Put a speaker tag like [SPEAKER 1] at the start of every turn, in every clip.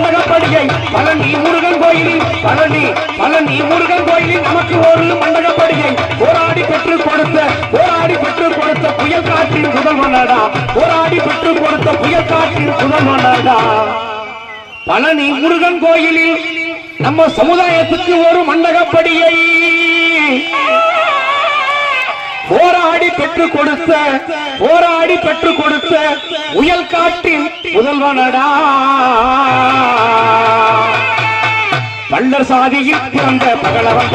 [SPEAKER 1] மண்டகப்படியை பழனி முருகன் கோயிலில் பழனி முருகன் கோயிலில் நமக்கு ஒரு மண்டகப்படியை போராடி பெற்றுக் கொடுத்த புயல் காற்றின் முதல்வனடா பழனி முருகன் கோயிலில் நம்ம சமுதாயத்துக்கு ஒரு மண்டகப்படியை போராடி பெற்றுக் கொடுத்த புயல் காற்றின் முதல்வனடா பள்ளர் சாதியில் பிறந்த பகலவன்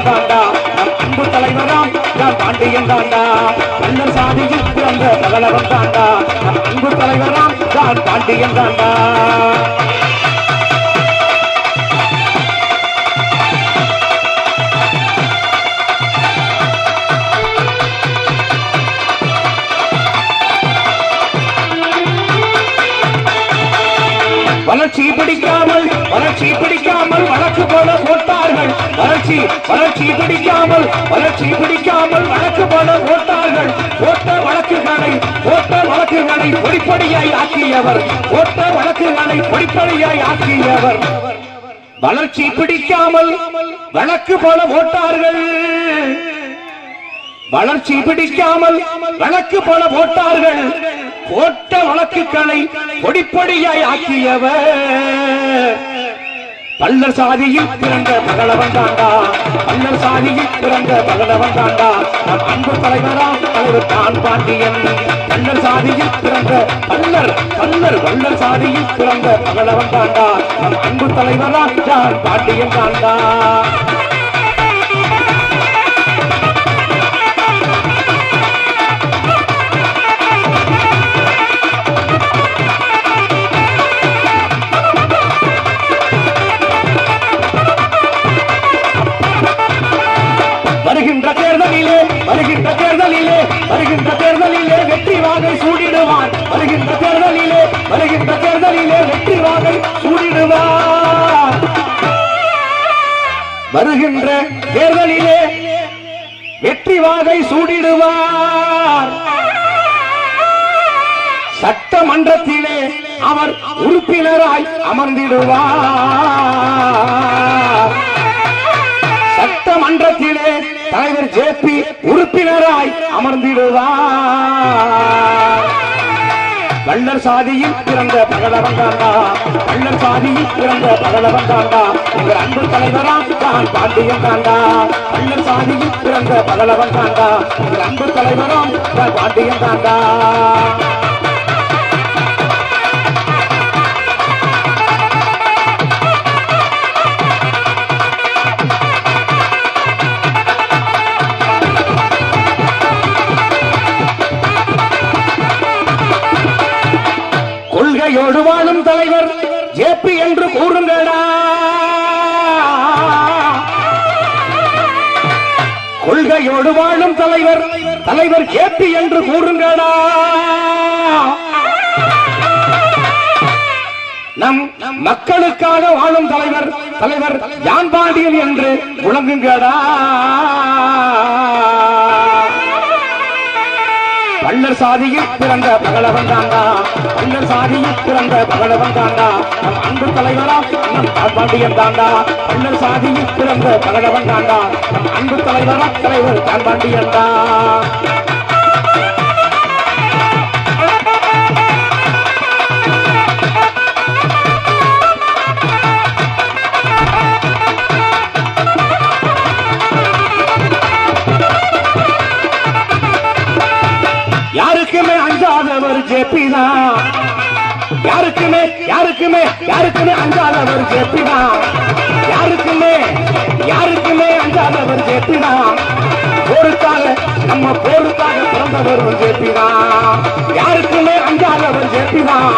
[SPEAKER 1] தாண்டா நம் அன்பு தலைவராம் நான் பாண்டியன் தாண்டா பள்ளர் சாதியில் பிறந்த பகலவன் தாண்டா நம் அன்பு தலைவராம் நான் பாண்டியன் தாண்டா வளர்ச்சி பிடிக்காமல் வழக்கு போல போட்டார்கள் வளர்ச்சி பிடிக்காமல் வழக்கு போல போட்டார்கள் போட்ட வழக்குகளை பொடிப்படியாய் ஆக்கியவர் வளர்ச்சி பிடிக்காமல் வழக்கு போல போட்டார்கள் போட்ட வழக்குகளை பொடிப்படியாய் ஆக்கியவர் பள்ளர் சாதியில் பிறந்த பகலவன் தாண்டா நம் அன்பு தலைவராம் தலைவர் தான் பாண்டியன் பள்ளர் சாதியில் பிறந்த வள்ளர் சாதியில் பிறந்த பகலவன் தாண்டா நம் அன்பு தலைவராம் தான் பாண்டியன் தாண்டா வருகின்ற தேர்தலிலே வெற்றி வாகை சூடிடுவார் சட்டமன்றத்திலே அவர் உறுப்பினராய் அமர்ந்திடுவார் சட்டமன்றத்திலே தலைவர் ஜேபி உறுப்பினராய் அமர்ந்திடுவார் வள்ளர் சாதியில் பிறந்த பகலவன் தாண்டா உங்கள் அன்பு தலைவராம் தான் பாண்டியன் தாண்டா வள்ளர் சாதியில் பிறந்த பகலவன் தாண்டா உங்கள் அன்பு தலைவராம் தான் பாண்டியன் தாண்டா கொள்கையோடு வாழும் தலைவர் ஜேபி என்று கூறுங்கடா கொள்கையோடு வாழும் தலைவர் ஜேபி என்று கூறுங்கடா நம் மக்களுக்காக வாழும் தலைவர் ஜான் பாண்டியன் என்று முழங்குங்கடா பள்ளர் சாதியில் பிறந்த பகலவன் தாண்டா நம் அன்பு தலைவராம் நம் பாண்டியன் தாண்டா பள்ளர் சாதியில் பிறந்த பகலவன் தாண்டா நம் அன்பு தலைவராம் தலைவர் தான் பாண்டியன் தான் யாருக்குமே அஞ்சாதவர் ஜேபி தான் யாருக்குமே அஞ்சாதவர் ஜேபி தான் யாருக்குமே அஞ்சாதவர் ஜேபி தான் நம்ம போருக்காக பிறந்தவர் ஜேபி தான் யாருக்குமே அஞ்சாதவர் ஜேபி தான்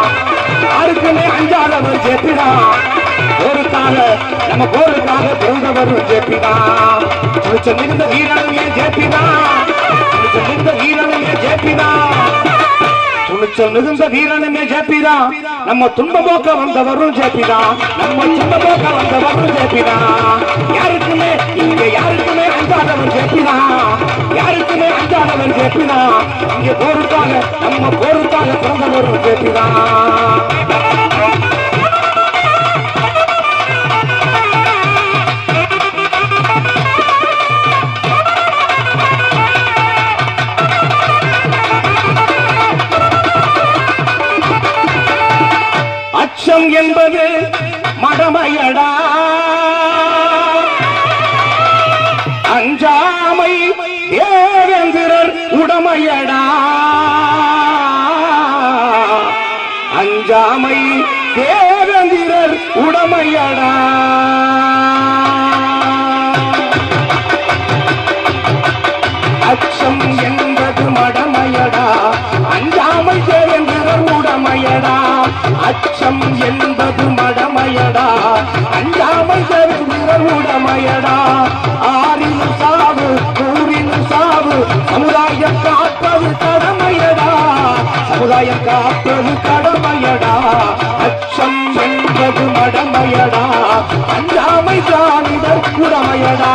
[SPEAKER 1] நம்ம போருக்காக பிறந்தவர் ஜேபி தான் மிகுந்த வீரனுமே ஜேபி தான் துணிச்சல் மிகுந்த வீரனுமே ஜேபிதா நம்ம துன்ப போக்க வந்தவரும் ஜேபிதா யாருக்குமே அஞ்சாதவர் ஜேபிதா இங்கே போருக்காக நம்ம போருக்காக பிறந்தவரும் ஜேபிதா அச்சம் என்பது மடமையடா, அஞ்சாமை தேவேந்திரர் உடமையடா, அஞ்சாமை தேவேந்திரர் உடமையடா. அச்சம் என்பது மடமையடா, அஞ்சாமை தேவேந்திரர் உடமையடா. அச்சம் என்பது மடமையடா, அஞ்சாமை தேவேந்திரர் உடமையடா. ஆறிலும் சாவு ஊரிலும் சாவு, சமுதாயம் காப்பது கடமையடா, சமுதாயம் காப்பது கடமையடா. அச்சம் என்பது மடமையடா, அஞ்சாமை திராவிடர் உடமையடா.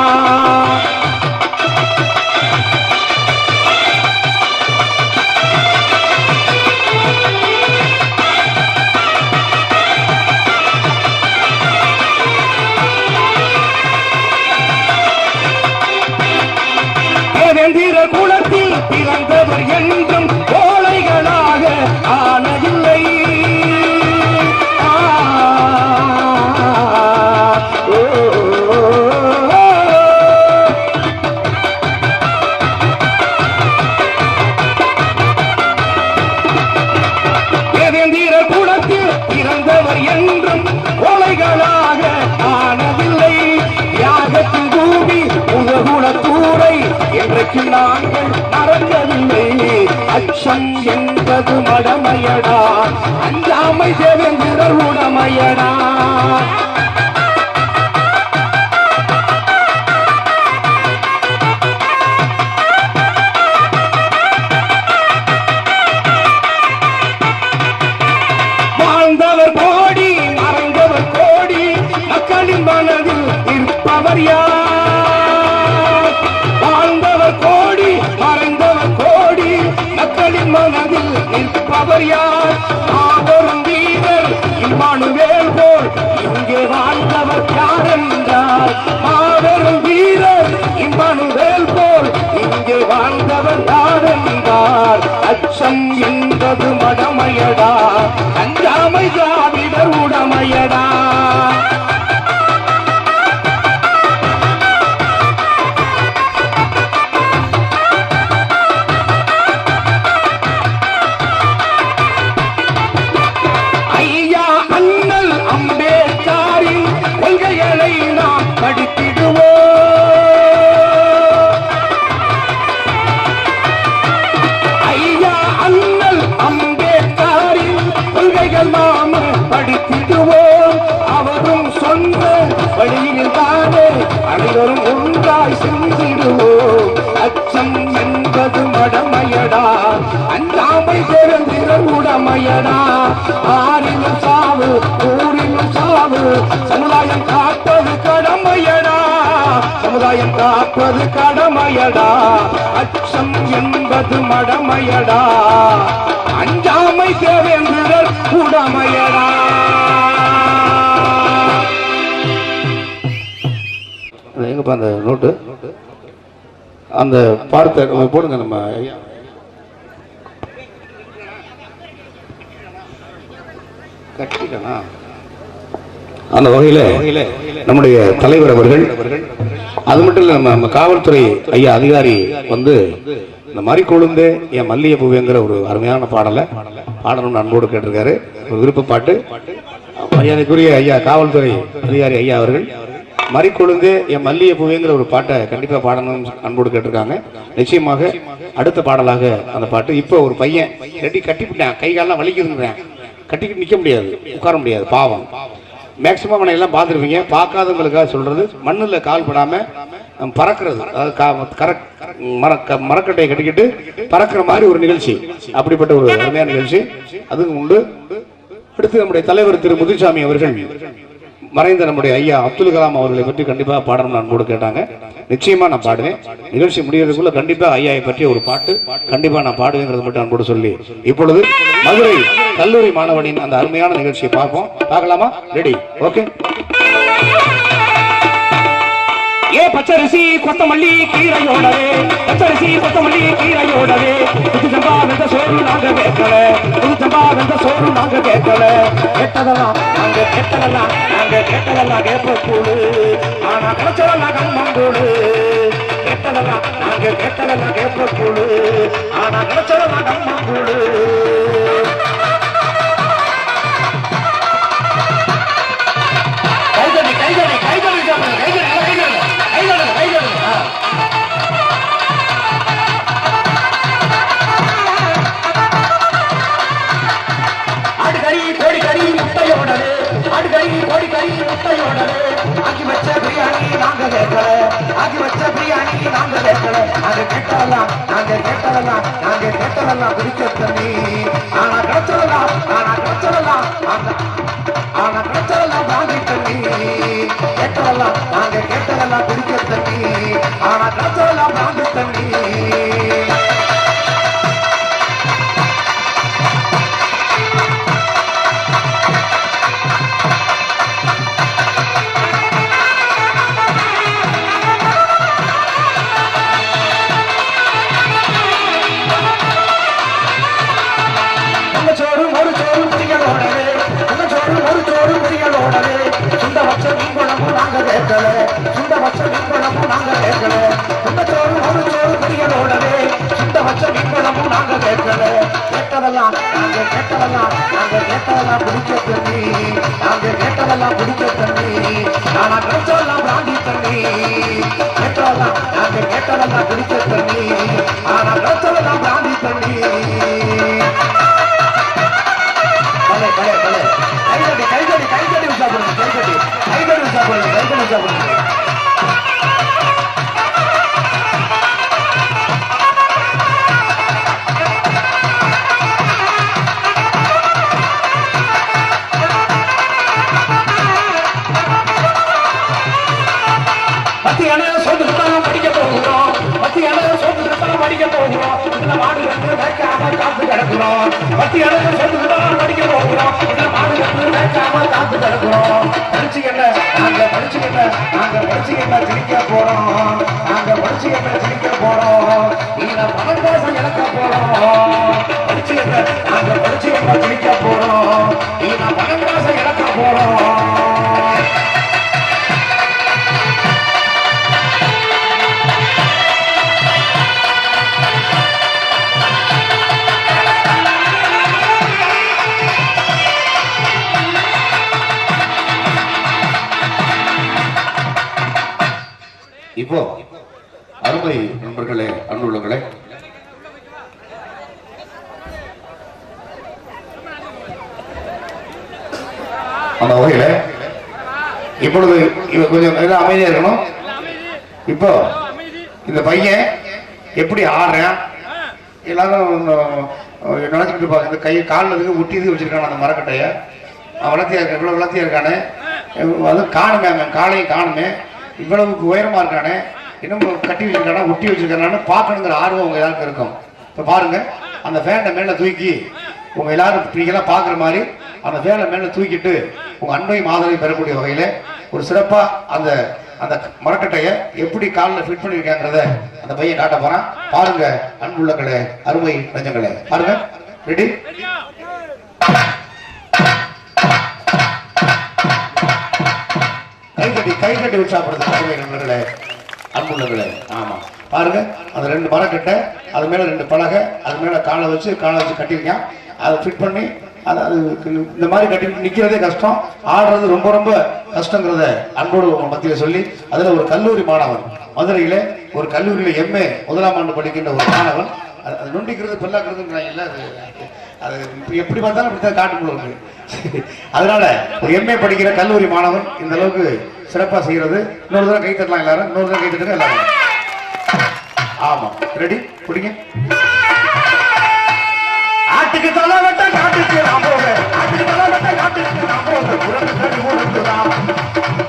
[SPEAKER 1] தேவேந்திர குலத்தில் பிறந்தவர் என்றும் கோழைகளாக ஆனதில்லை. தேவேந்திர குலத்தில் பிறந்தவர் என்றும் கோழைகளாக ஆனதில்லை. யாகத்தின் பூமி உலகுலத்தூரை என்றைக்கு நாங்கள் மறக்கவில்லை. அச்சம் என்பது மடமையடா, அஞ்சாமை தேவேந்திரர் உடமையடா. வாழ்ந்தவர் கோடி மறைந்தவர் கோடி, மக்களின் மனதில் இருப்பவர் யார்? வாழ்ந்தவர் கோடி மறைந்தவர் கோடி, மக்களின் மனதில் நிற்பவர் யார்? மாபெரும் வீரர் இம்மானுவேல் போல் இங்கே வாழ்ந்தவர் யார் என்றார்? மாபெரும் வீரர் இம்மானுவேல் போல் இங்கே வாழ்ந்தவர் யார் என்றார்? அச்சம் என்பது மடமையடா, அஞ்சாமை திராவிடர் உடமையடா. ஐயா அண்ணல் அம்பேத்கரின் கொள்கைகளை நாம் படித்திடுவோம். ஐயா அண்ணல் அம்பேத்கரின் கொள்கைகள் நாம் படித்திடுவோம். அவரும் சொந்த வழியில் தானே அனைவரும் ஒன்றாய் சென்றிடுவோம். அச்சம் என்பது மடமையடா, அஞ்சாமை தேவேந்திரர் உடமையடா. ஆறிலும் சாவு ஊரிலும் சாவு, சமுதாயம் காப்பது கடமையடா, சமுதாயம் காப்பது கடமையடா. அச்சம் என்பது மடமையடா, அஞ்சாமை தேவேந்திரர் உடமையடா. எங்கப்பா அந்த நோட்டு, அந்த பாடத்தை போடுங்க. நம்ம கட்டிட்டா அந்த வகையில நம்முடைய தலைவர் அவர்கள், அது மட்டும் இல்ல நம்ம காவல்துறை ஐயா அதிகாரி வந்து இந்த மாதிரி கொழுந்தே என் மல்லிகை பூவேங்கிற ஒரு அருமையான பாடலை பாடணும்னு அன்போடு கேட்டிருக்காரு. ஒரு விருப்ப பாட்டு. மரியாதைக்குரிய ஐயா காவல்துறை அதிகாரி ஐயா அவர்கள் மறிக்கொழுந்து என் மல்லிகை பூவேங்கிற ஒரு பாட்டை கண்டிப்பா பாடணும் அன்போடு கேட்டிருக்காங்க. நிச்சயமாக அடுத்த பாடலாக அந்த பாட்டு. இப்போ ஒரு பையன் கட்டிவிட்டேன், கை காலெல்லாம் வலிக்குதுன்றேன், கட்டிக்கிட்டு நிக்க முடியாது, உட்கார முடியாது, பாவம். மேக்சிமம் அவனை எல்லாம் பார்த்துருப்பீங்க. பார்க்காதவங்களுக்காக சொல்றது, மண்ணுல கால் படாம பறக்கிறது, மரக்கட்டையை கட்டிக்கிட்டு பறக்கிற மாதிரி ஒரு நிகழ்ச்சி. அப்படிப்பட்ட ஒரு அருமையான நிகழ்ச்சி அதுவும் உண்டு. அடுத்து நம்முடைய தலைவர் திரு முத்துசாமி அவர்கள் மறைந்த நம்முடைய ஐயா அப்துல் கலாம் அவர்களை பற்றி கண்டிப்பா பாடணும் அன்போடு கேட்டாங்க. நிச்சயமா நான் பாடுவேன். நிகழ்ச்சி முடியறதுக்குள்ள கண்டிப்பா ஐயாவை பற்றிய ஒரு பாட்டு கண்டிப்பா நான் பாடுவேங்கிறது மட்டும் அன்போடு சொல்லி இப்பொழுது மதுரை கல்லூரி மாணவனின் அந்த அருமையான நிகழ்ச்சியை பார்ப்போம். பார்க்கலாமா? ரெடி? ஓகே. ஏ பச்சரிசி கொத்தமல்லி கீரையோடவே பச்சரிசி கொத்தமல்லி கீரையோடவே புது சம்பா வெந்த சோறு நாங்க கேட்கல புது சம்பா வெந்த சோறு நாங்க கேட்கல கேட்டதெல்லாம் நாங்க கேட்டதெல்லாம் கேட்ப கூடு ஆனா கிடைச்சதெல்லாம் கம்மங்கூடு கேட்டதெல்லாம் நாங்க கேட்டதெல்லாம் கேட்ப கூடு ஆனா கிடைச்சதெல்லாம் கம்மங்கூடு நாங்க குடிக்க தண்ணி ஆனா கிடைச்சதெல்லாம் வாங்கி தண்ணி கேட்டதெல்லாம் நாங்க கேட்டதெல்லாம் குடிக்க தண்ணி ஆனா கிடைச்சதெல்லாம் வாங்கி தண்ணி குடிக்க தண்ணி நானா கிடைச்சதெல்லாம் பிராந்தி தண்ணி கேட்டதெல்லாம் குடிக்க தண்ணி ஆனா கிடைச்சதெல்லாம் பிராந்தி தண்ணி கைதடி சாப்பிடுங்க ஜிலிக்க போறோம் நாங்க படிச்சு என்ன ஜிலிக்க போறோம் நீங்க பணக்காசம் இழக்க போறோம் நாங்க படிச்சு என்ன ஜிலிக்க போறோம் நீங்க பணக்காசம் இழக்க போறோம் இப்போ அருமை நண்பர்களே, அன்புள்ளங்களே, அந்த வகையில இப்பொழுது கொஞ்சம் அமைதியா இருக்கணும். இப்போ இந்த பையன் எப்படி ஆடுறான் எல்லாரும் நினைச்சுட்டு இருப்பாங்க. இந்த கை காலில் ஒட்டி வச்சிருக்கான அந்த மரக்கட்டைய வளர்த்தியா இருக்க, இவ்வளவு வளர்த்தியா இருக்கானே, அது காணுமே, அவன் காலையும் காணுமே, இவ்வளவுக்கு உயரமா இருக்கானே, இன்னும் கட்டி வச்சிருக்கானா ஒட்டி வச்சிருக்கானு பார்க்கணுங்கிற ஆர்வம் உங்க எல்லாருக்கும் இருக்கும். இப்போ பாருங்க, அந்த ஃபேனை மேல தூக்கி உங்க எல்லாரும் நீங்களாம் பார்க்குற மாதிரி அந்த ஃபேனை மேல தூக்கிட்டு உங்க அன்பையும் ஆதரவை பெறக்கூடிய வகையில ஒரு சிறப்பா அந்த அந்த மரக்கட்டையை எப்படி காலில் ஃபிட் பண்ணிருக்காங்கிறத அந்த பையன் காட்ட போறான். பாருங்க அன்புள்ளங்களே, அருமை நெஞ்சங்களே, பாருங்க. ரெடி? கை கட்டி உற்சாகப்படுது அருமை நண்பர்களே, அன்புள்ளங்களே. ஆமா, பாருங்க, அந்த ரெண்டு மரக்கட்டை, அது மேல ரெண்டு பலகை, அது மேல காலை வச்சு கட்டியிருக்கான். அதை ஃபிட் பண்ணி அது இந்த மாதிரி கட்டி நிக்கிறதே கஷ்டம், ஆடுறது ரொம்ப ரொம்ப கஷ்டங்கிறத அன்போடு மத்தியில சொல்லி, அதுல ஒரு கல்லூரி மாணவன், மதுரையில ஒரு கல்லூரியில MA முதலாம் ஆண்டு படிக்கின்ற ஒரு மாணவன், அது நொண்டிக்கிறது பெல்லாக்குறதுங்கிறாங்கல்ல, அது எப்படி பார்த்தாலும் அப்படித்தான் காட்டுக்குள்ள இருக்கு. அதனால ஒரு MA படிக்கிற கல்லூரி மாணவன் இந்த அளவுக்கு சிறப்பா செய்யறது. இன்னொரு தடவை கை தட்டலாம் எல்லாரும், இன்னொரு தடவை கை தட்டுங்க எல்லாரும். ஆமா, ரெடி? பிடிங்க. ஆட்டுக்கு தலை வெட்ட காட்டுக்கு நான் போக, ஆட்டுக்கு தலை வெட்ட காட்டுக்கு நான் போக, குரங்குகள் ஊடுக்குதா,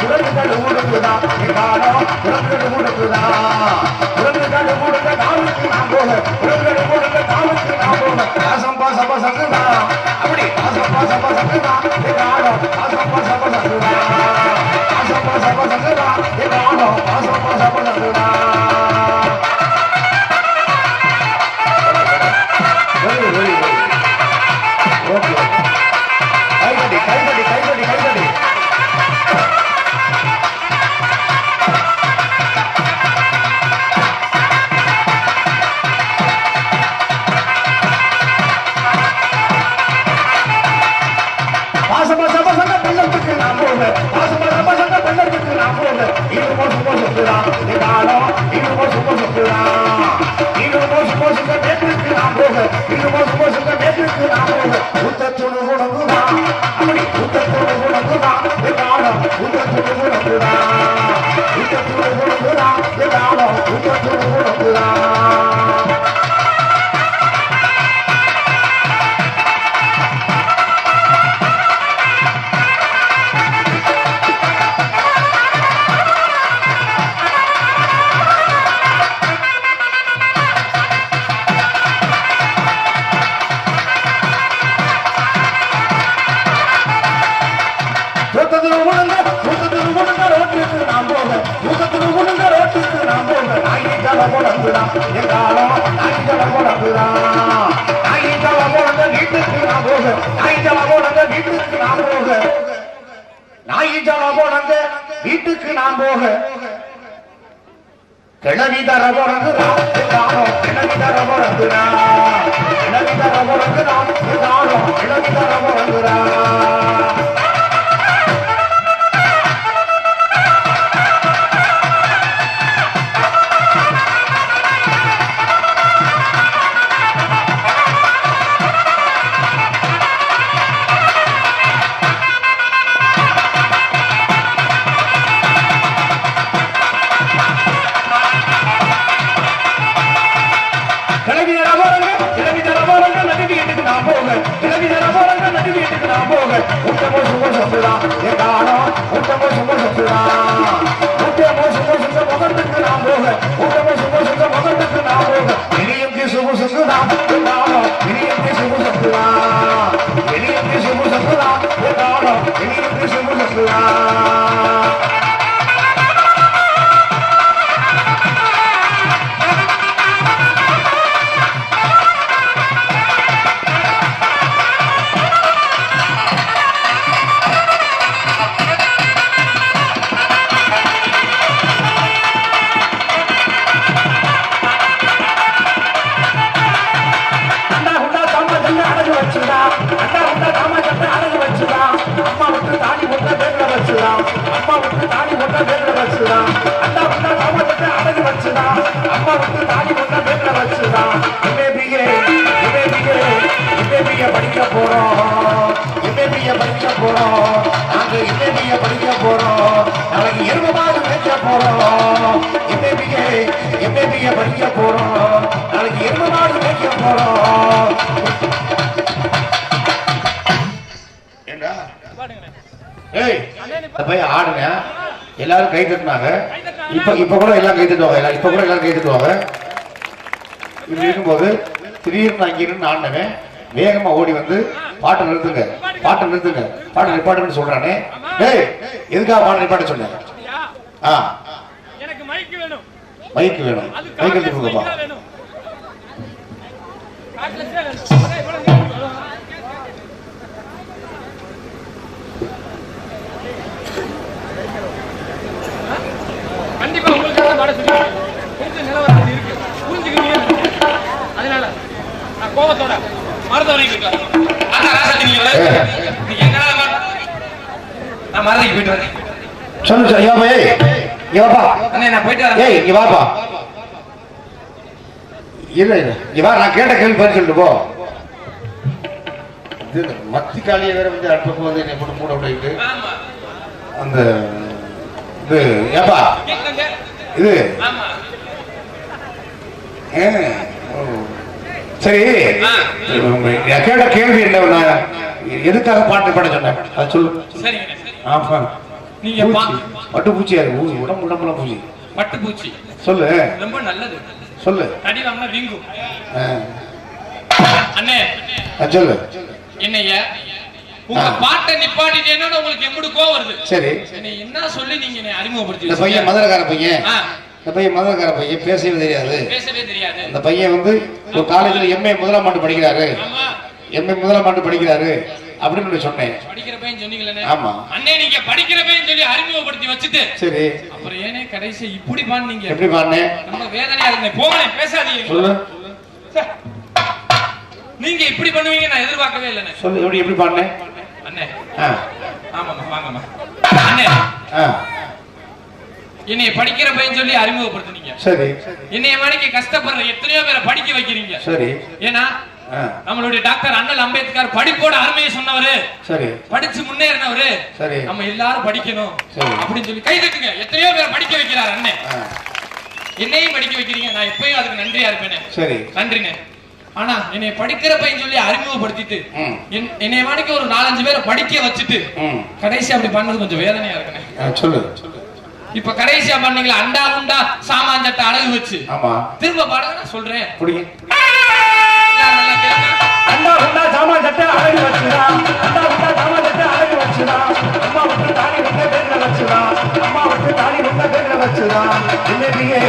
[SPEAKER 1] குரங்குகள் ஊடுக்குதா, குரங்குகள் ஊடுக்குதா, குரங்குகள் ஊடுக்க தாவுக்கு நான் போக, குரங்குகள் ஊடுக்க தாவுக்கு நான் போக, ஆசம்பா சபா சங்குதா, அப்படி ஆசம்பா சபா சங்குதா, ஆசம்பா சபா சங்குதா, ஆசம்பா சபா சங்குதா, ஆசம்பா பாசங்க பெண்ணத்துக்கு நான் போக பாசங்க பெண்ணத்துக்கு நான் போக இருமோ சும்மா சுத்துறான் காலம் இருமோ சும்மா சுத்துறான் இருமோ சும்மா சுத்த பேட்டுக்கு நான் போக இருமோ சும்மா சுத்த பேட்டுக்கு நான் போக உத்தத்துணு உணவுதான் அப்படி உத்தத்துணு உணவுதான் காலம் உத்தத்துணு உணவுதான் உத்தத்துணு உணவுதான் காலம் உத்தத்துணு உணவுதான் வீட்டுக்கு நாம் போக கிளவி தர போறங்குறான் கிளவி தர போறங்குறான் கிளவி தர போறங்குறான் கிளவி தர போறங்குறான் ஆடுங்க எல்லாரும் கை தட்டினாங்க. இப்ப கூட எல்லாம் கை தட்டுவாங்க. இப்ப கூட எல்லாரும் கை தட்டுவாங்க. இப்படி இருக்கும்போது திடீர்னு அங்கிருந்து ஆண்டவன் வேகமா ஓடி வந்து பாட்டை நிறுத்துங்க, பாட்டை நிறுத்துங்க, பாட்டை நிப்பாட்டுன்னு சொல்றானே. டேய் எதுக்காக பாட்டை நிப்பாட்ட சொன்னேன்? எனக்கு மைக் வேணும், மைக் வேணும், மைக் எடுத்து கொடுப்பா.
[SPEAKER 2] கண்டிப்பா உங்களுக்காக பாட சொல்லி கொஞ்சம் நிலவரம் இருக்கு, புரிஞ்சுக்கிறீங்க? அதனால நான் கோபத்தோட மருதவரைக்கு நான் மருதைக்கு போயிட்டு வரேன்.
[SPEAKER 1] சொல்லு ஐயா பாய், இங்க வாப்பா.
[SPEAKER 2] அண்ணே நான் போயிட்டு வரேன்.
[SPEAKER 1] ஏய் இங்க வாப்பா. இல்ல இல்ல இங்க வா, நான் கேட்ட கேள்வி பதில் சொல்லிட்டு போ. இது மத்தி காலியை வேற வந்து அடுத்த போது என்னை போட்டு மூட விட்டு அந்த இது ஏப்பா இது சரி, கேட்ட கேள்வி என்ன? நான் எதுக்காக பாட்டு பாட சொன்னேன் அதை சொல்லு. ஆமா
[SPEAKER 2] நீங்க
[SPEAKER 1] பட்டு பூச்சியா இருக்கு, உடம்புல பூச்சி,
[SPEAKER 2] பட்டு பூச்சி
[SPEAKER 1] சொல்லு.
[SPEAKER 2] ரொம்ப நல்லது
[SPEAKER 1] சொல்லு.
[SPEAKER 2] கடி வாங்கினா வீங்கும். அண்ணே
[SPEAKER 1] சொல்லு.
[SPEAKER 2] என்னையா உங்க பாட்டை நிப்பாட்டிட்டேன்னு உங்களுக்கு எம்புடு கோவம் வருது.
[SPEAKER 1] சரி
[SPEAKER 2] என்ன சொல்லி நீங்க என்னை அறிமுகப்படுத்தி?
[SPEAKER 1] இந்த பையன் மதுரக்கார பையன், இந்த பையன் மதுரக்கார பையன், பேசவே தெரியாது. இந்த பையன் வந்து ஒரு காலேஜ்ல எம்ஏ முதலாம் ஆண்டு படிக்கிறாரு, எம்ஏ முதலாம் ஆண்டு படிக்கிறாரு அப்படின்னு சொன்னேன். படிக்கிற பையன் சொன்னீங்களே? ஆமா
[SPEAKER 2] அண்ணே, நீங்க படிக்கிற பையன் சொல்லி அறிமுகப்படுத்தி வச்சுட்டு சரி அப்புறம் ஏனே கடைசி இப்படி பாடுனீங்க?
[SPEAKER 1] எப்படி பாடுனேன்?
[SPEAKER 2] ரொம்ப வேதனையா இருக்கு. போங்களே, பேசாதீங்க.
[SPEAKER 1] சொல்லு.
[SPEAKER 2] நீங்க இப்படி பண்ணுவீங்க நான் எதிர்பார்க்கவே இல்லைண்ணே.
[SPEAKER 1] சொல்லு, எப்படி பாடுனேன்?
[SPEAKER 2] அண்ணே ஆமாம்மா வாங்கம்மா அண்ணே என்னைய படிக்கிற பையன் சொல்லி அறிமுகப்படுத்துனீங்க. சரி. என்னைய மணிக்கு கஷ்டப்படுற எத்தனையோ பேரை படிக்க வைக்கிறீங்க. சரி. ஏன்னா நம்மளுடைய டாக்டர் அண்ணல் அம்பேத்கர் படிப்போட அருமையை சொன்னவரு. சரி. படிச்சு முன்னேறினவரு. சரி. நம்ம எல்லாரும் படிக்கணும் அப்படின்னு சொல்லி கை தட்டுங்க. எத்தனையோ பேரை படிக்க வைக்கிறார் அண்ணன். என்னையும் படிக்க வைக்கிறீங்க. நான் எப்பயும் அதுக்கு நன்றியா இருப்பேனே. சரி. நன்றினே. ஆனா என்னைய படிக்கிற பையன் சொல்லி அறிமுகப்படுத்திட்டு என்னைய மணிக்கு ஒரு 4-5 பேரை படிக்க வச்சுட்டு கடைசி அப்படி பண்ணது கொஞ்சம் வேதனையா இருக்குனே. சொல்லு. இப்ப கடைசியா பண்ணீங்களா அண்டா உண்டா சாமான் சட்டை அழகு வச்சு. ஆமா. திரும்ப பாடுங்க நான் சொல்றேன்.
[SPEAKER 1] அண்டா உண்டா சாமான் சட்டை அழகு வச்சுடா. அண்டா உண்டா சாமான் சட்டை அழகு வச்சுடா. அம்மா விட்டு தாலி விட்ட பேர்ல வச்சுடா. அம்மா விட்டு தாலி விட்ட பேர்ல வச்சுடா. எம்ஏபிஏ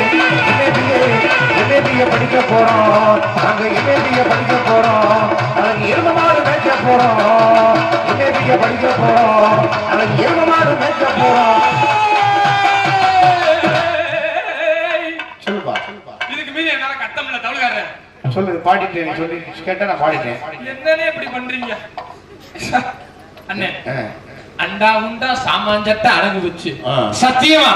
[SPEAKER 1] படிக்க போறோம். நாங்க எம்ஏபிஏ படிக்க போறோம். நாளைக்கு எரும மாடு மேய்க்க போறோம். எம்ஏபிஏ படிக்க போறோம். நாளைக்கு எரும மாடு மேய்க்க போறோம்.
[SPEAKER 2] இதுக்கு மீறி என்னால கட்டம்ல தவளுகாரன்
[SPEAKER 1] சொல்லு. பாடிட்டேன் சொல்லி கேட்டா நான் பாடிட்டேன்.
[SPEAKER 2] என்னன்னே இப்படி பண்றீங்க அண்ணே? அண்டா உண்டா சாமான்சத்தை அடங்கு வச்சு சத்தியமா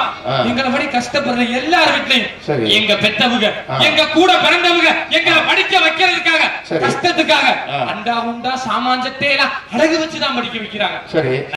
[SPEAKER 2] எங்களை படி கஷ்டப்படுற எல்லார் வீட்லயும் எங்க பெத்தவங்க எங்க கூட பிறந்தவங்க எங்களை படிக்க வைக்கிறதுக்காக கஷ்டத்துக்காக அண்டா உண்டா சாமான்சத்தை எல்லாம் அடகு வச்சுதான் படிக்க வைக்கிறாங்க. சரி.